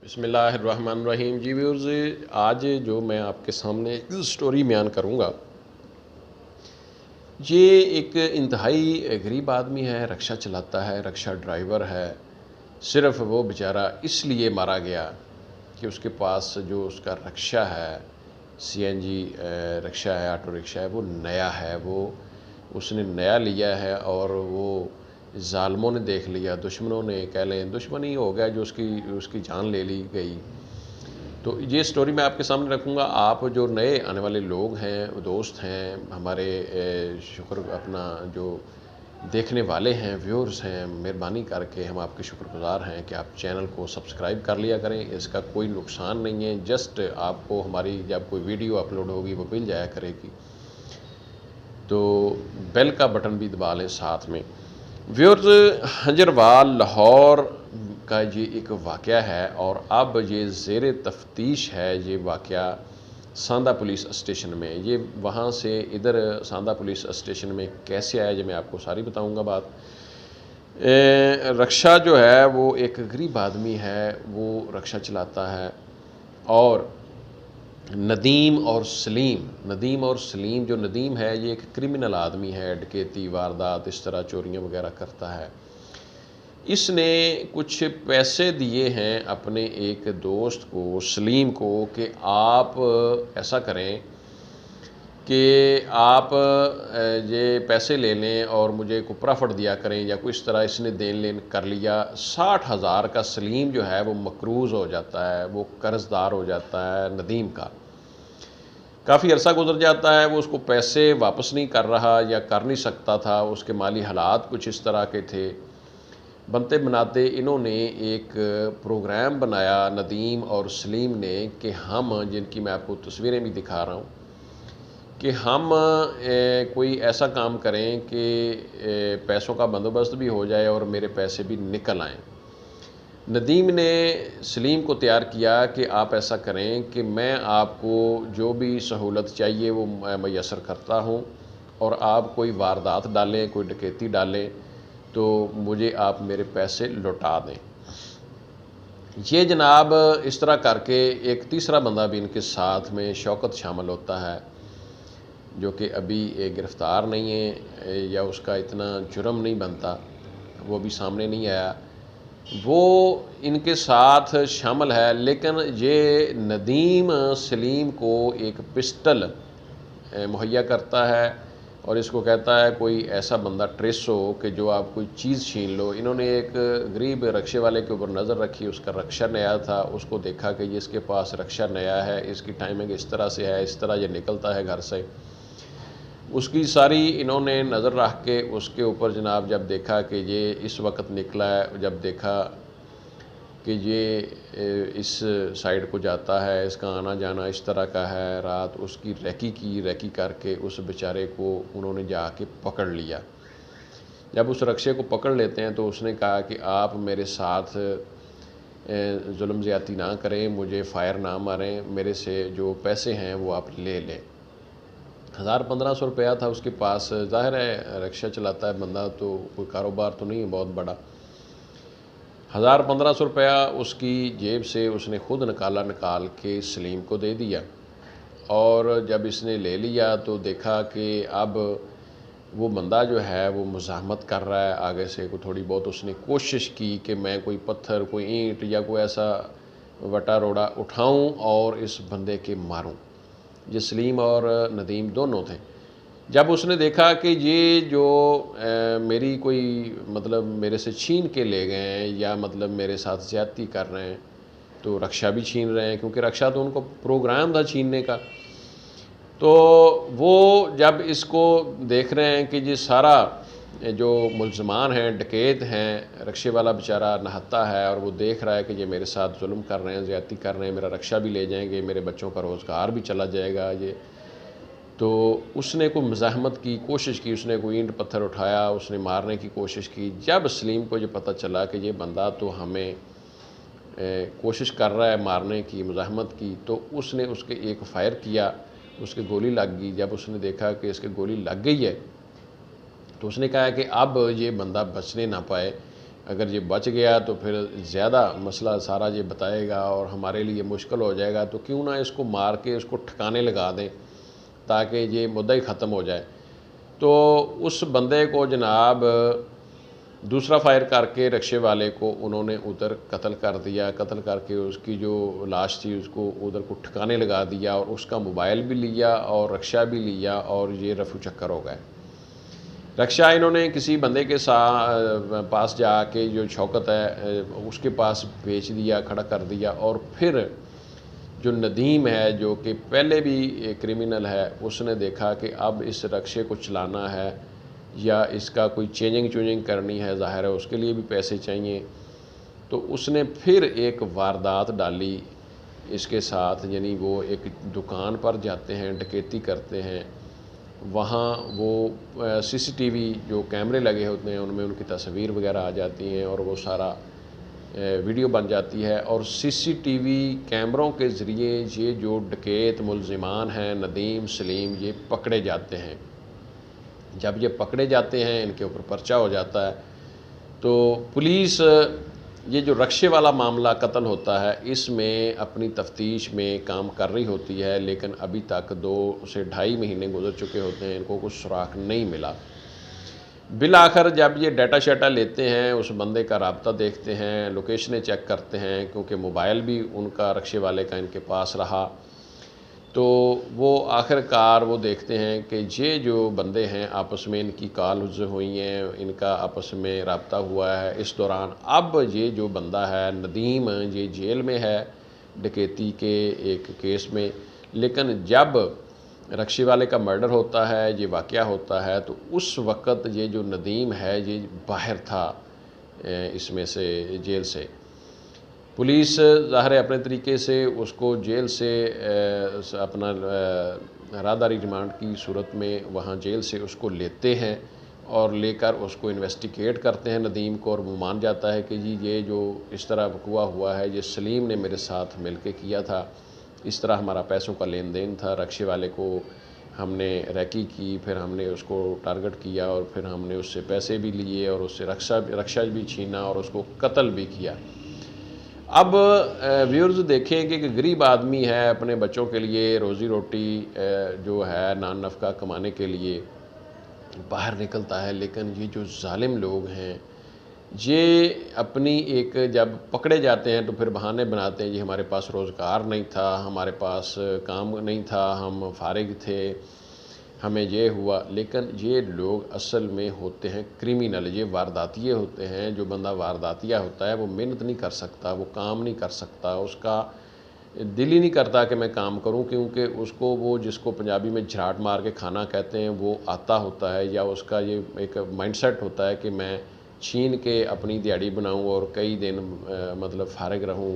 بسم اللہ الرحمن الرحیم۔ جی ویورز، آج جو میں آپ کے سامنے سٹوری بیان کروں گا، یہ ایک انتہائی غریب آدمی ہے، رکشہ چلاتا ہے، رکشہ ڈرائیور ہے۔ صرف وہ بیچارہ اس لیے مارا گیا کہ اس کے پاس جو اس کا رکشہ ہے، سی این جی رکشہ ہے، آٹو رکشہ ہے، وہ نیا ہے، وہ اس نے نیا لیا ہے اور وہ ظالموں نے دیکھ لیا، دشمنوں نے، کہہ لیں دشمنی ہو گیا جو اس کی جان لے لی گئی۔ تو یہ سٹوری میں آپ کے سامنے رکھوں گا۔ آپ جو نئے آنے والے لوگ ہیں، دوست ہیں ہمارے، شکر اپنا جو دیکھنے والے ہیں، ویورز ہیں، مہربانی کر کے ہم آپ کے شکر گزار ہیں کہ آپ چینل کو سبسکرائب کر لیا کریں۔ اس کا کوئی نقصان نہیں ہے، جسٹ آپ کو ہماری جب کوئی ویڈیو اپلوڈ ہوگی وہ مل جایا کرے گی، تو بیل کا بٹن بھی دبا لیں ساتھ میں۔ ویورز، ہنجروال لاہور کا یہ ایک واقعہ ہے اور اب یہ زیر تفتیش ہے۔ یہ واقعہ ساندہ پولیس اسٹیشن میں، یہ وہاں سے ادھر ساندہ پولیس اسٹیشن میں کیسے آیا، یہ میں آپ کو ساری بتاؤں گا بات۔ رکشہ جو ہے وہ ایک غریب آدمی ہے، وہ رکشہ چلاتا ہے، اور ندیم اور سلیم جو ندیم ہے یہ ایک کرمنل آدمی ہے، ڈکیتی، واردات، اس طرح چوریاں وغیرہ کرتا ہے۔ اس نے کچھ پیسے دیے ہیں اپنے ایک دوست کو، سلیم کو، کہ آپ ایسا کریں کہ آپ یہ پیسے لے لیں اور مجھے کوئی پرافٹ دیا کریں یا کوئی اس طرح اس نے دین لین کر لیا۔ 60,000 کا سلیم جو ہے وہ مقروض ہو جاتا ہے، وہ قرض دار ہو جاتا ہے ندیم کا۔ کافی عرصہ گزر جاتا ہے، وہ اس کو پیسے واپس نہیں کر رہا یا کر نہیں سکتا تھا، اس کے مالی حالات کچھ اس طرح کے تھے۔ بنتے بناتے انہوں نے ایک پروگرام بنایا ندیم اور سلیم نے، کہ ہم، جن کی میں آپ کو تصویریں بھی دکھا رہا ہوں، کہ ہم کوئی ایسا کام کریں کہ پیسوں کا بندوبست بھی ہو جائے اور میرے پیسے بھی نکل آئیں۔ ندیم نے سلیم کو تیار کیا کہ آپ ایسا کریں کہ میں آپ کو جو بھی سہولت چاہیے وہ میسر کرتا ہوں، اور آپ کوئی واردات ڈالیں، کوئی ڈکیتی ڈالیں تو مجھے آپ میرے پیسے لوٹا دیں۔ یہ جناب اس طرح کر کے ایک تیسرا بندہ بھی ان کے ساتھ میں، شوکت، شامل ہوتا ہے، جو کہ ابھی گرفتار نہیں ہے یا اس کا اتنا جرم نہیں بنتا، وہ بھی سامنے نہیں آیا، وہ ان کے ساتھ شامل ہے۔ لیکن یہ ندیم سلیم کو ایک پسٹل مہیا کرتا ہے اور اس کو کہتا ہے کوئی ایسا بندہ ٹریس ہو کہ جو آپ کوئی چیز چھین لو۔ انہوں نے ایک غریب رکشے والے کے اوپر نظر رکھی، اس کا رکشہ نیا تھا، اس کو دیکھا کہ یہ اس کے پاس رکشہ نیا ہے، اس کی ٹائمنگ اس طرح سے ہے، اس طرح یہ نکلتا ہے گھر سے، اس کی ساری انہوں نے نظر رکھ کے اس کے اوپر جناب جب دیکھا کہ یہ اس وقت نکلا ہے، جب دیکھا کہ یہ اس سائیڈ کو جاتا ہے، اس کا آنا جانا اس طرح کا ہے، رات اس کی ریکی کر کے اس بیچارے کو انہوں نے جا کے پکڑ لیا۔ جب اس رکشے کو پکڑ لیتے ہیں تو اس نے کہا کہ آپ میرے ساتھ ظلم زیادتی نہ کریں، مجھے فائر نہ ماریں، میرے سے جو پیسے ہیں وہ آپ لے لیں۔ 1,500 روپیہ تھا اس کے پاس۔ ظاہر ہے رکشہ چلاتا ہے بندہ تو کوئی کاروبار تو نہیں ہے بہت بڑا۔ 1,500 روپیہ اس کی جیب سے اس نے خود نکال کے سلیم کو دے دیا، اور جب اس نے لے لیا تو دیکھا کہ اب وہ بندہ جو ہے وہ مزاحمت کر رہا ہے آگے سے، کوئی تھوڑی بہت اس نے کوشش کی کہ میں کوئی پتھر، کوئی اینٹ یا کوئی ایسا وٹا روڑا اٹھاؤں اور اس بندے کے ماروں۔ یہ سلیم اور ندیم دونوں تھے۔ جب اس نے دیکھا کہ یہ جو میری کوئی مطلب میرے سے چھین کے لے گئے ہیں یا مطلب میرے ساتھ زیادتی کر رہے ہیں، تو رکشہ بھی چھین رہے ہیں، کیونکہ رکشہ تو ان کو پروگرام تھا چھیننے کا، تو وہ جب اس کو دیکھ رہے ہیں کہ یہ سارا جو ملزمان ہیں، ڈکیت ہیں، رکشے والا بیچارہ نہتا ہے اور وہ دیکھ رہا ہے کہ یہ میرے ساتھ ظلم کر رہے ہیں، زیادتی کر رہے ہیں، میرا رکشہ بھی لے جائیں گے، میرے بچوں کا روزگار بھی چلا جائے گا، یہ تو اس نے کوئی مزاحمت کی کوشش کی، اس نے کوئی اینٹ پتھر اٹھایا، اس نے مارنے کی کوشش کی۔ جب سلیم کو یہ پتہ چلا کہ یہ بندہ تو ہمیں کوشش کر رہا ہے مارنے کی، مزاحمت کی، تو اس نے اس کے ایک فائر کیا، اس کے گولی لگ گئی۔ جب اس نے دیکھا کہ اس کے گولی لگ گئی ہے تو اس نے کہا کہ اب یہ بندہ بچنے نہ پائے، اگر یہ بچ گیا تو پھر زیادہ مسئلہ سارا یہ بتائے گا اور ہمارے لیے مشکل ہو جائے گا، تو کیوں نہ اس کو مار کے اس کو ٹھکانے لگا دیں تاکہ یہ مدعا ہی ختم ہو جائے۔ تو اس بندے کو جناب دوسرا فائر کر کے رکشے والے کو انہوں نے ادھر قتل کر دیا، قتل کر کے اس کی جو لاش تھی اس کو ادھر کو ٹھکانے لگا دیا اور اس کا موبائل بھی لیا اور رکشہ بھی لیا اور یہ رفو چکر ہو گئے۔ رکشہ انہوں نے کسی بندے کے پاس جا کے جو شوکت ہے اس کے پاس بیچ دیا، کھڑا کر دیا، اور پھر جو ندیم ہے جو کہ پہلے بھی کرمنل ہے، اس نے دیکھا کہ اب اس رکشے کو چلانا ہے یا اس کا کوئی چینجنگ کرنی ہے، ظاہر ہے اس کے لیے بھی پیسے چاہیے، تو اس نے پھر ایک واردات ڈالی اس کے ساتھ، یعنی وہ ایک دکان پر جاتے ہیں، ڈکیتی کرتے ہیں، وہاں وہ سی سی ٹی وی جو کیمرے لگے ہوتے ہیں ان میں ان کی تصویر وغیرہ آ جاتی ہیں اور وہ سارا ویڈیو بن جاتی ہے، اور سی سی ٹی وی کیمروں کے ذریعے یہ جو ڈکیت ملزمان ہیں ندیم، سلیم، یہ پکڑے جاتے ہیں۔ جب یہ پکڑے جاتے ہیں ان کے اوپر پرچہ ہو جاتا ہے، تو پولیس یہ جو رکشے والا معاملہ قتل ہوتا ہے اس میں اپنی تفتیش میں کام کر رہی ہوتی ہے، لیکن ابھی تک 2 سے 2.5 مہینے گزر چکے ہوتے ہیں، ان کو کچھ سراغ نہیں ملا۔ بالآخر جب یہ ڈیٹا شیٹا لیتے ہیں، اس بندے کا رابطہ دیکھتے ہیں، لوکیشنیں چیک کرتے ہیں، کیونکہ موبائل بھی ان کا رکشے والے کا ان کے پاس رہا، تو وہ آخر کار وہ دیکھتے ہیں کہ یہ جو بندے ہیں آپس میں ان کی کالز ہوئی ہیں، ان کا آپس میں رابطہ ہوا ہے، اس دوران اب یہ جو بندہ ہے ندیم یہ جیل میں ہے ڈکیتی کے ایک کیس میں، لیکن جب رکشے والے کا مرڈر ہوتا ہے، یہ واقعہ ہوتا ہے، تو اس وقت یہ جو ندیم ہے یہ باہر تھا اس میں سے، جیل سے۔ پولیس ظاہر ہے اپنے طریقے سے اس کو جیل سے اپنا راداری ریمانڈ کی صورت میں وہاں جیل سے اس کو لیتے ہیں اور لے کر اس کو انویسٹیگیٹ کرتے ہیں ندیم کو، اور وہ مان جاتا ہے کہ جی یہ جو اس طرح وقوع ہوا ہے یہ سلیم نے میرے ساتھ مل کے کیا تھا، اس طرح ہمارا پیسوں کا لین دین تھا، رکشے والے کو ہم نے ریکی کی، پھر ہم نے اس کو ٹارگٹ کیا اور پھر ہم نے اس سے پیسے بھی لیے اور اس سے رکشہ بھی چھینا اور اس کو قتل بھی کیا۔ اب ویورز دیکھیں کہ ایک غریب آدمی ہے، اپنے بچوں کے لیے روزی روٹی جو ہے نان نفقہ کمانے کے لیے باہر نکلتا ہے، لیکن یہ جو ظالم لوگ ہیں یہ اپنی ایک جب پکڑے جاتے ہیں تو پھر بہانے بناتے ہیں، یہ ہمارے پاس روزگار نہیں تھا، ہمارے پاس کام نہیں تھا، ہم فارغ تھے، ہمیں یہ ہوا، لیکن یہ لوگ اصل میں ہوتے ہیں کرمینل، یہ وارداتیے ہوتے ہیں۔ جو بندہ وارداتیہ ہوتا ہے وہ محنت نہیں کر سکتا، وہ کام نہیں کر سکتا، اس کا دل ہی نہیں کرتا کہ میں کام کروں، کیونکہ اس کو وہ جس کو پنجابی میں جھراٹ مار کے کھانا کہتے ہیں وہ آتا ہوتا ہے، یا اس کا یہ ایک مائنڈ سیٹ ہوتا ہے کہ میں چھین کے اپنی دیہڑی بناؤں اور کئی دن مطلب فارغ رہوں،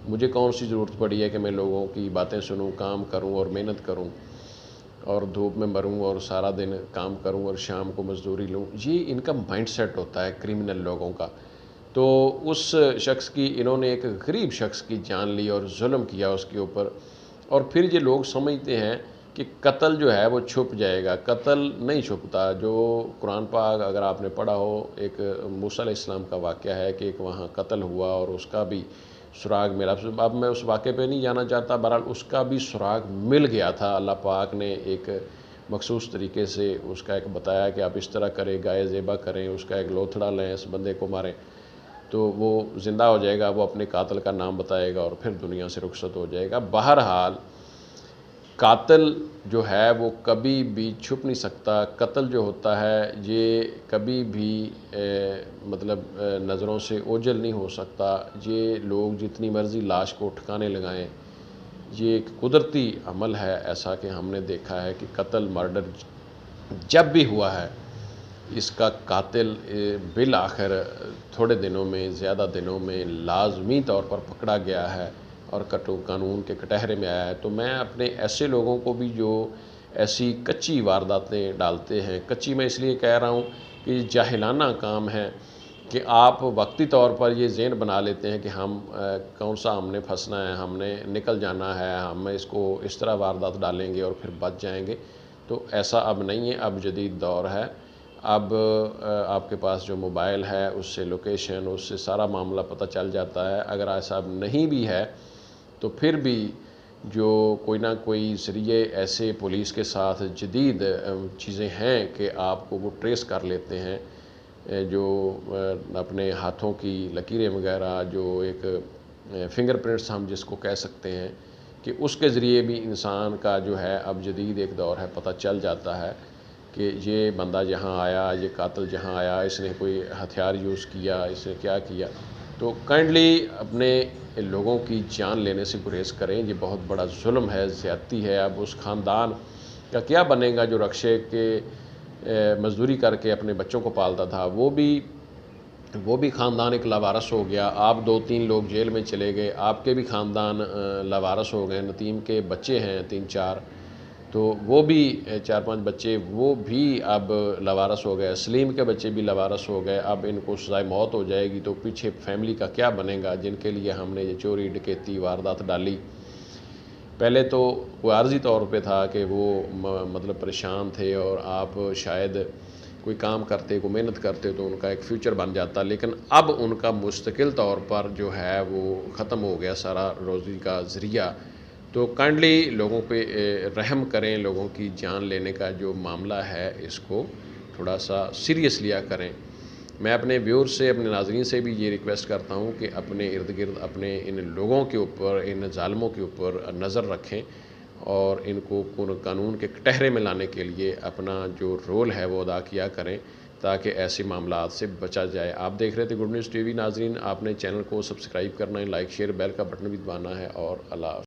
مجھے کون سی ضرورت پڑی ہے کہ میں لوگوں کی باتیں سنوں، کام کروں اور محنت کروں اور دھوپ میں مروں اور سارا دن کام کروں اور شام کو مزدوری لوں۔ یہ ان کا مائنڈ سیٹ ہوتا ہے کرمنل لوگوں کا۔ تو اس شخص کی انہوں نے ایک غریب شخص کی جان لی اور ظلم کیا اس کے اوپر، اور پھر یہ لوگ سمجھتے ہیں کہ قتل جو ہے وہ چھپ جائے گا، قتل نہیں چھپتا۔ جو قرآن پاک اگر آپ نے پڑھا ہو، ایک موسیٰ علیہ السلام کا واقعہ ہے کہ ایک وہاں قتل ہوا اور اس کا بھی سراغ ملا۔ اب میں اس واقعے پہ نہیں جانا چاہتا، بہرحال اس کا بھی سراغ مل گیا تھا، اللہ پاک نے ایک مخصوص طریقے سے اس کا ایک بتایا کہ آپ اس طرح کریں، گائے ذبح کریں، اس کا ایک لوتھڑا لیں، اس بندے کو ماریں تو وہ زندہ ہو جائے گا، وہ اپنے قاتل کا نام بتائے گا اور پھر دنیا سے رخصت ہو جائے گا۔ بہرحال قاتل جو ہے وہ کبھی بھی چھپ نہیں سکتا، قتل جو ہوتا ہے یہ کبھی بھی مطلب نظروں سے اوجھل نہیں ہو سکتا۔ یہ لوگ جتنی مرضی لاش کو ٹھکانے لگائیں، یہ ایک قدرتی عمل ہے، ایسا کہ ہم نے دیکھا ہے کہ قتل مرڈر جب بھی ہوا ہے اس کا قاتل بالآخر تھوڑے دنوں میں، زیادہ دنوں میں لازمی طور پر پکڑا گیا ہے اور قانون کے کٹہرے میں آیا ہے۔ تو میں اپنے ایسے لوگوں کو بھی جو ایسی کچی وارداتیں ڈالتے ہیں، کچی میں اس لیے کہہ رہا ہوں کہ یہ جاہلانہ کام ہے کہ آپ وقتی طور پر یہ ذہن بنا لیتے ہیں کہ ہم کون سا ہم نے پھنسنا ہے، ہم نے نکل جانا ہے، ہم اس کو اس طرح واردات ڈالیں گے اور پھر بچ جائیں گے، تو ایسا اب نہیں ہے، اب جدید دور ہے۔ اب آپ کے پاس جو موبائل ہے اس سے لوکیشن، اس سے سارا معاملہ پتہ چل جاتا ہے۔ اگر ایسا نہیں بھی ہے تو پھر بھی جو کوئی نہ کوئی ذریعے ایسے پولیس کے ساتھ جدید چیزیں ہیں کہ آپ کو وہ ٹریس کر لیتے ہیں، جو اپنے ہاتھوں کی لکیریں وغیرہ، جو ایک فنگر پرنٹس ہم جس کو کہہ سکتے ہیں، کہ اس کے ذریعے بھی انسان کا جو ہے اب جدید ایک دور ہے، پتہ چل جاتا ہے کہ یہ بندہ جہاں آیا، یہ قاتل جہاں آیا، اس نے کوئی ہتھیار یوز کیا، اس نے کیا کیا۔ تو کائنڈلی اپنے لوگوں کی جان لینے سے گریز کریں، یہ بہت بڑا ظلم ہے، زیادتی ہے۔ اب اس خاندان کا کیا بنے گا جو رکشے کے مزدوری کر کے اپنے بچوں کو پالتا تھا؟ وہ بھی خاندان ایک لاوارث ہو گیا۔ آپ 2-3 لوگ جیل میں چلے گئے، آپ کے بھی خاندان لاوارث ہو گئے۔ نتیم کے بچے ہیں 3-4، تو وہ بھی 4-5 بچے وہ بھی اب لاوارث ہو گئے۔ سلیم کے بچے بھی لاوارث ہو گئے۔ اب ان کو سزائے موت ہو جائے گی تو پیچھے فیملی کا کیا بنے گا، جن کے لیے ہم نے یہ چوری ڈکیتی واردات ڈالی؟ پہلے تو وہ عارضی طور پہ تھا کہ وہ مطلب پریشان تھے، اور آپ شاید کوئی کام کرتے، کوئی محنت کرتے تو ان کا ایک فیوچر بن جاتا، لیکن اب ان کا مستقل طور پر جو ہے وہ ختم ہو گیا سارا روزی کا ذریعہ۔ تو کائنڈلی لوگوں پہ رحم کریں، لوگوں کی جان لینے کا جو معاملہ ہے اس کو تھوڑا سا سیریس لیا کریں۔ میں اپنے ویور سے، اپنے ناظرین سے بھی یہ ریکویسٹ کرتا ہوں کہ اپنے ارد گرد اپنے ان لوگوں کے اوپر، ان ظالموں کے اوپر نظر رکھیں، اور ان کو قانون کے کٹہرے میں لانے کے لیے اپنا جو رول ہے وہ ادا کیا کریں، تاکہ ایسے معاملات سے بچا جائے۔ آپ دیکھ رہے تھے گڈ نیوز ٹی وی۔ ناظرین، آپ نے چینل کو سبسکرائب کرنا ہے، لائک شیئر بیل کا بٹن بھی دبانا ہے، اور اللہ